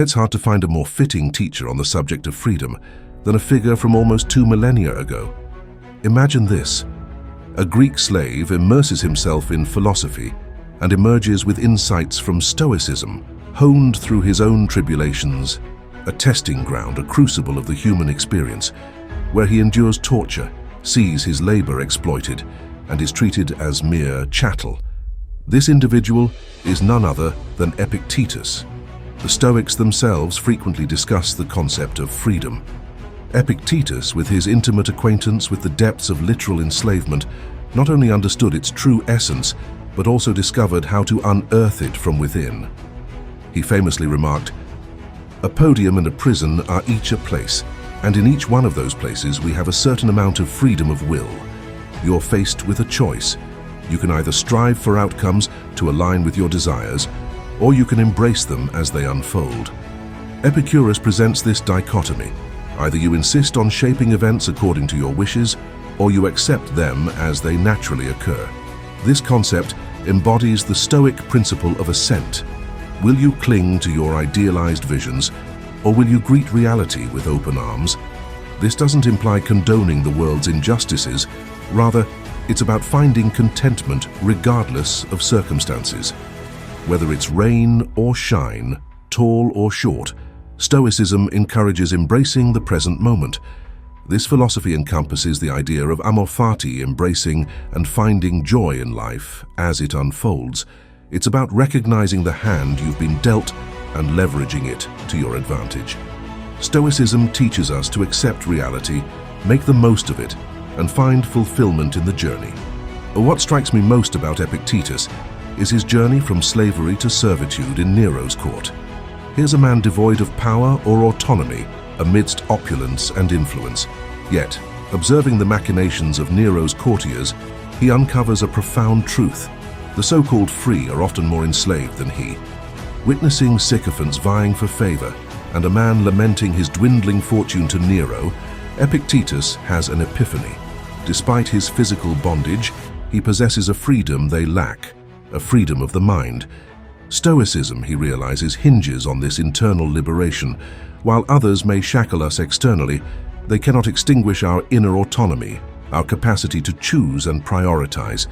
It's hard to find a more fitting teacher on the subject of freedom than a figure from almost 2 millennia ago. Imagine this. A Greek slave immerses himself in philosophy and emerges with insights from Stoicism, honed through his own tribulations, a testing ground, a crucible of the human experience, where he endures torture, sees his labor exploited, and is treated as mere chattel. This individual is none other than Epictetus. The Stoics themselves frequently discuss the concept of freedom. Epictetus, with his intimate acquaintance with the depths of literal enslavement, not only understood its true essence, but also discovered how to unearth it from within. He famously remarked, "A podium and a prison are each a place, and in each one of those places we have a certain amount of freedom of will. You're faced with a choice. You can either strive for outcomes to align with your desires, or you can embrace them as they unfold." Epicurus presents this dichotomy. Either you insist on shaping events according to your wishes, or you accept them as they naturally occur. This concept embodies the Stoic principle of assent. Will you cling to your idealized visions, or will you greet reality with open arms? This doesn't imply condoning the world's injustices. Rather, it's about finding contentment regardless of circumstances. Whether it's rain or shine, tall or short, Stoicism encourages embracing the present moment. This philosophy encompasses the idea of amor fati, embracing and finding joy in life as it unfolds. It's about recognizing the hand you've been dealt and leveraging it to your advantage. Stoicism teaches us to accept reality, make the most of it, and find fulfillment in the journey. What strikes me most about Epictetus is his journey from slavery to servitude in Nero's court. Here's a man devoid of power or autonomy amidst opulence and influence. Yet, observing the machinations of Nero's courtiers, he uncovers a profound truth. The so-called free are often more enslaved than he. Witnessing sycophants vying for favor and a man lamenting his dwindling fortune to Nero, Epictetus has an epiphany. Despite his physical bondage, he possesses a freedom they lack, a freedom of the mind. Stoicism, he realizes, hinges on this internal liberation. While others may shackle us externally, they cannot extinguish our inner autonomy, our capacity to choose and prioritize.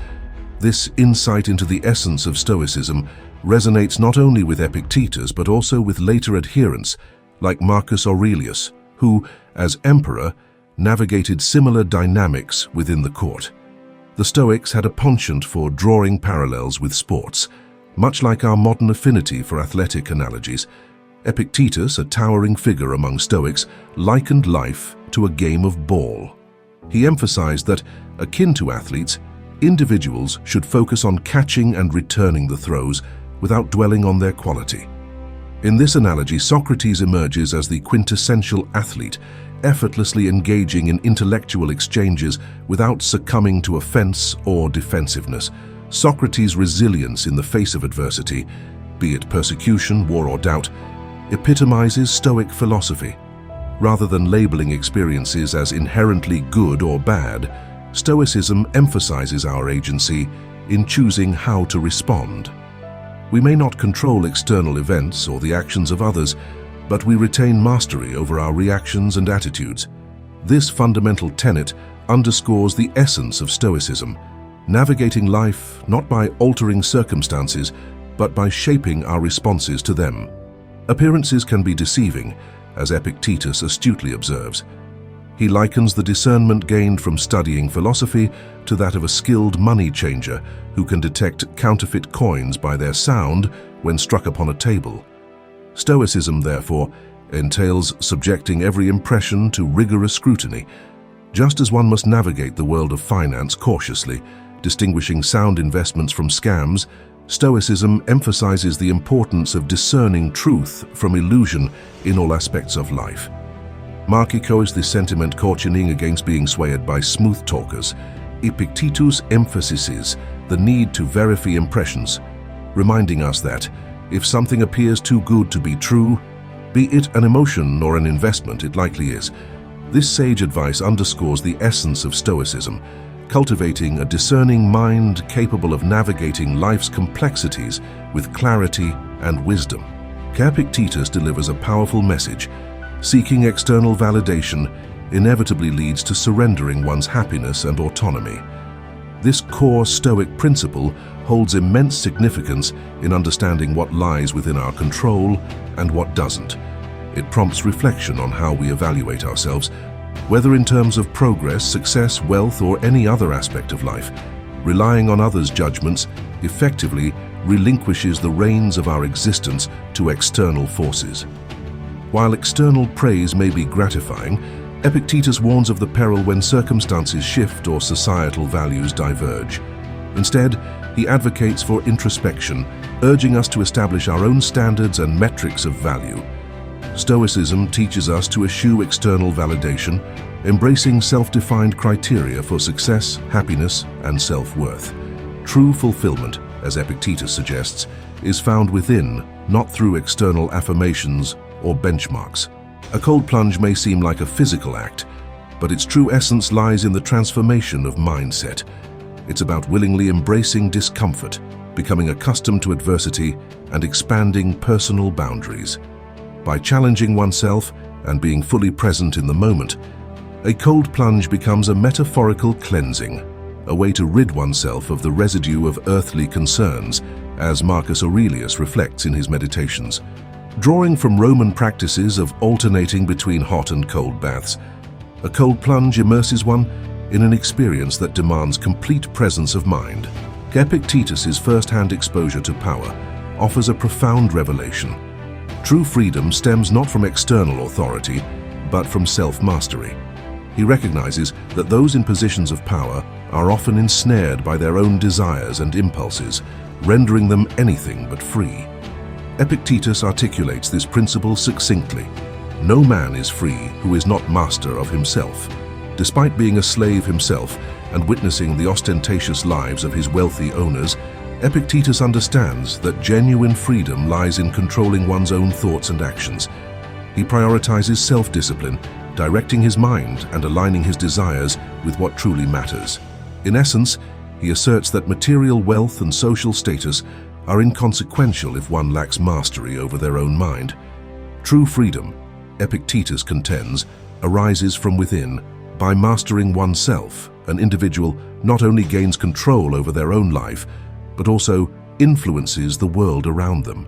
This insight into the essence of Stoicism resonates not only with Epictetus but also with later adherents like Marcus Aurelius, who, as emperor, navigated similar dynamics within the court. The Stoics had a penchant for drawing parallels with sports. Much like our modern affinity for athletic analogies, Epictetus, a towering figure among Stoics, likened life to a game of ball. He emphasized that, akin to athletes, individuals should focus on catching and returning the throws without dwelling on their quality. In this analogy, Socrates emerges as the quintessential athlete, effortlessly engaging in intellectual exchanges without succumbing to offense or defensiveness. Socrates' resilience in the face of adversity, be it persecution, war, or doubt, epitomizes Stoic philosophy. Rather than labeling experiences as inherently good or bad, Stoicism emphasizes our agency in choosing how to respond. We may not control external events or the actions of others, but we retain mastery over our reactions and attitudes. This fundamental tenet underscores the essence of Stoicism, navigating life not by altering circumstances, but by shaping our responses to them. Appearances can be deceiving, as Epictetus astutely observes. He likens the discernment gained from studying philosophy to that of a skilled money changer who can detect counterfeit coins by their sound when struck upon a table. Stoicism, therefore, entails subjecting every impression to rigorous scrutiny. Just as one must navigate the world of finance cautiously, distinguishing sound investments from scams, Stoicism emphasizes the importance of discerning truth from illusion in all aspects of life. Mark echoes this sentiment, cautioning against being swayed by smooth talkers. Epictetus emphasizes the need to verify impressions, reminding us that if something appears too good to be true, be it an emotion or an investment, it likely is. This sage advice underscores the essence of Stoicism, cultivating a discerning mind capable of navigating life's complexities with clarity and wisdom. Epictetus delivers a powerful message. Seeking external validation inevitably leads to surrendering one's happiness and autonomy. This core Stoic principle holds immense significance in understanding what lies within our control and what doesn't. It prompts reflection on how we evaluate ourselves, whether in terms of progress, success, wealth, or any other aspect of life. Relying on others' judgments effectively relinquishes the reins of our existence to external forces. While external praise may be gratifying, Epictetus warns of the peril when circumstances shift or societal values diverge. Instead, he advocates for introspection, urging us to establish our own standards and metrics of value. Stoicism teaches us to eschew external validation, embracing self-defined criteria for success, happiness, and self-worth. True fulfillment, as Epictetus suggests, is found within, not through external affirmations or benchmarks. A cold plunge may seem like a physical act, but its true essence lies in the transformation of mindset. It's about willingly embracing discomfort, becoming accustomed to adversity, and expanding personal boundaries. By challenging oneself and being fully present in the moment, a cold plunge becomes a metaphorical cleansing, a way to rid oneself of the residue of earthly concerns, as Marcus Aurelius reflects in his Meditations. Drawing from Roman practices of alternating between hot and cold baths, a cold plunge immerses one in an experience that demands complete presence of mind. Epictetus's first-hand exposure to power offers a profound revelation. True freedom stems not from external authority, but from self-mastery. He recognizes that those in positions of power are often ensnared by their own desires and impulses, rendering them anything but free. Epictetus articulates this principle succinctly. No man is free who is not master of himself. Despite being a slave himself and witnessing the ostentatious lives of his wealthy owners, Epictetus understands that genuine freedom lies in controlling one's own thoughts and actions. He prioritizes self-discipline, directing his mind and aligning his desires with what truly matters. In essence, he asserts that material wealth and social status are inconsequential if one lacks mastery over their own mind. True freedom, Epictetus contends, arises from within. By mastering oneself, an individual not only gains control over their own life, but also influences the world around them.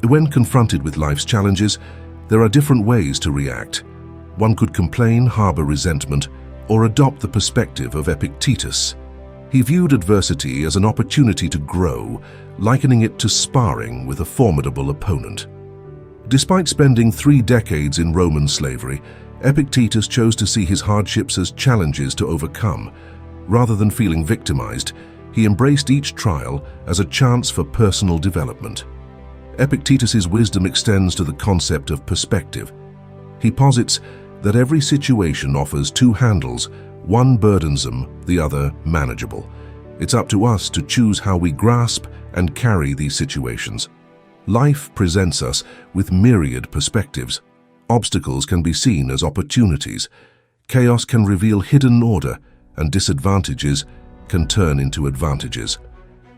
When confronted with life's challenges, there are different ways to react. One could complain, harbor resentment, or adopt the perspective of Epictetus. He viewed adversity as an opportunity to grow, likening it to sparring with a formidable opponent. Despite spending 3 decades in Roman slavery, Epictetus chose to see his hardships as challenges to overcome. Rather than feeling victimized, he embraced each trial as a chance for personal development. Epictetus's wisdom extends to the concept of perspective. He posits that every situation offers 2 handles, one burdensome, the other manageable. It's up to us to choose how we grasp and carry these situations. Life presents us with myriad perspectives. Obstacles can be seen as opportunities. Chaos can reveal hidden order, and disadvantages can turn into advantages.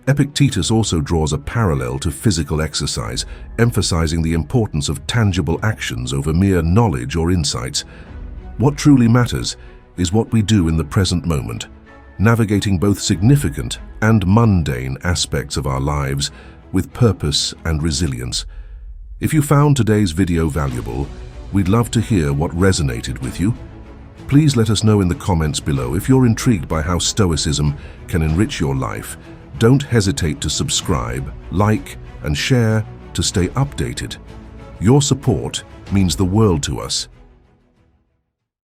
Epictetus also draws a parallel to physical exercise, emphasizing the importance of tangible actions over mere knowledge or insights. What truly matters is what we do in the present moment, navigating both significant and mundane aspects of our lives with purpose and resilience. If you found today's video valuable, we'd love to hear what resonated with you. Please let us know in the comments below if you're intrigued by how Stoicism can enrich your life. Don't hesitate to subscribe, like, and share to stay updated. Your support means the world to us.